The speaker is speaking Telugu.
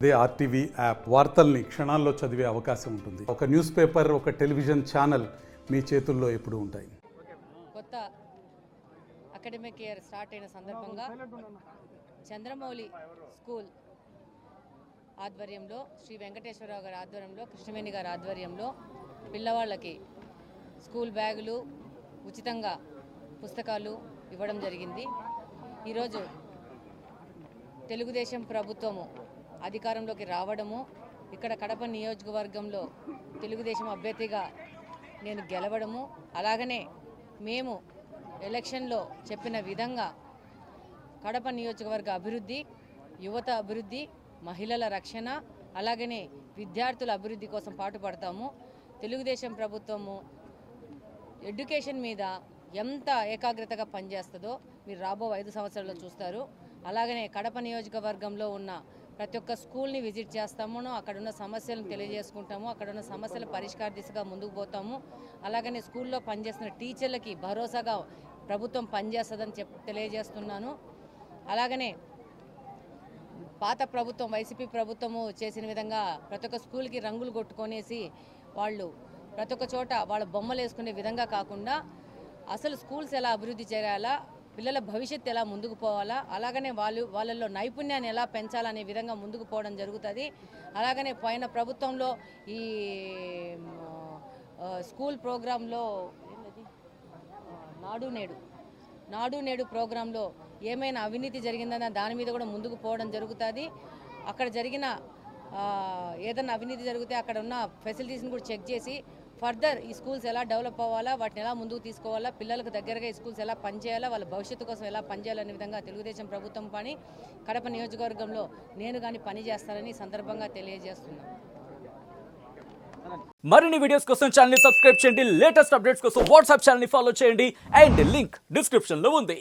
అదే ఆర్టీవీ యాప్ వార్తల్ని క్షణాల్లో చదివే అవకాశం ఉంటుంది. ఒక న్యూస్ పేపర్, ఒక టెలివిజన్ ఛానల్ మీ చేతుల్లో ఎప్పుడూ ఉంటాయి. కొత్త అకాడమిక్ ఇయర్ స్టార్ట్ అయిన సందర్భంగా చంద్రమౌళి స్కూల్ ఆధ్వర్యంలో, శ్రీ వెంకటేశ్వరరావు గారి ఆధ్వర్యంలో, కృష్ణవేణి గారి ఆధ్వర్యంలో పిల్లవాళ్ళకి స్కూల్ బ్యాగులు, ఉచితంగా పుస్తకాలు ఇవ్వడం జరిగింది. ఈరోజు తెలుగుదేశం ప్రభుత్వము అధికారంలోకి రావడము, ఇక్కడ కడప నియోజకవర్గంలో తెలుగుదేశం అభ్యర్థిగా నేను గెలవడము, అలాగనే మేము ఎలక్షన్లో చెప్పిన విధంగా కడప నియోజకవర్గ అభివృద్ధి, యువత అభివృద్ధి, మహిళల రక్షణ, అలాగనే విద్యార్థుల అభివృద్ధి కోసం పాటుపడతాము. తెలుగుదేశం ప్రభుత్వము ఎడ్యుకేషన్ మీద ఎంత ఏకాగ్రతగా పనిచేస్తుందో మీరు రాబో 5 సంవత్సరాల్లో చూస్తారు. అలాగనే కడప నియోజకవర్గంలో ఉన్న ప్రతి ఒక్క స్కూల్ని విజిట్ చేస్తాము, అక్కడున్న సమస్యలను తెలియజేసుకుంటాము, అక్కడున్న సమస్యల పరిష్కార దిశగా ముందుకు పోతాము. అలాగనే స్కూల్లో పనిచేస్తున్న టీచర్లకి భరోసాగా ప్రభుత్వం పనిచేస్తుందని తెలియజేస్తున్నాను. అలాగనే పాత ప్రభుత్వం, వైసీపీ ప్రభుత్వము చేసిన విధంగా ప్రతి ఒక్క స్కూల్కి రంగులు కొట్టుకొనేసి వాళ్ళు ప్రతి ఒక్క చోట వాళ్ళ బొమ్మలు వేసుకునే విధంగా కాకుండా అసలు స్కూల్స్ ఎలా అభివృద్ధి చేయాలా, పిల్లల భవిష్యత్తు ఎలా ముందుకు పోవాలా, అలాగనే వాళ్ళల్లో నైపుణ్యాన్ని ఎలా పెంచాలనే విధంగా ముందుకు పోవడం జరుగుతుంది. అలాగనే పోయిన ప్రభుత్వంలో ఈ స్కూల్ ప్రోగ్రాంలో నాడు నేడు ప్రోగ్రాంలో ఏమైనా అవినీతి జరిగిందన్న దాని మీద కూడా ముందుకు పోవడం జరుగుతుంది. అక్కడ జరిగిన ఏదన్నా అవినీతి జరిగితే అక్కడ ఉన్న ఫెసిలిటీస్ని కూడా చెక్ చేసి ఫర్దర్ ఈ స్కూల్స్ ఎలా డెవలప్ అవ్వాలా, వాటిని ఎలా ముందుకు తీసుకోవాలా, పిల్లలకు దగ్గరగా ఈ స్కూల్స్ ఎలా పనిచేయాలా, వాళ్ళ భవిష్యత్తు కోసం ఎలా పనిచేయాలనే విధంగా తెలుగుదేశం ప్రభుత్వం పని కడప నియోజకవర్గంలో నేను కానీ పని చేస్తానని సందర్భంగా తెలియజేస్తున్నాను. మరిన్ని వీడియోస్ కోసం ఛానల్ ని సబ్స్క్రైబ్ చేయండి, లేటెస్ట్ అప్డేట్స్ కోసం వాట్సాప్ ఛానల్ ని ఫాలో చేయండి అండ్ లింక్ డిస్క్రిప్షన్ లో ఉంది.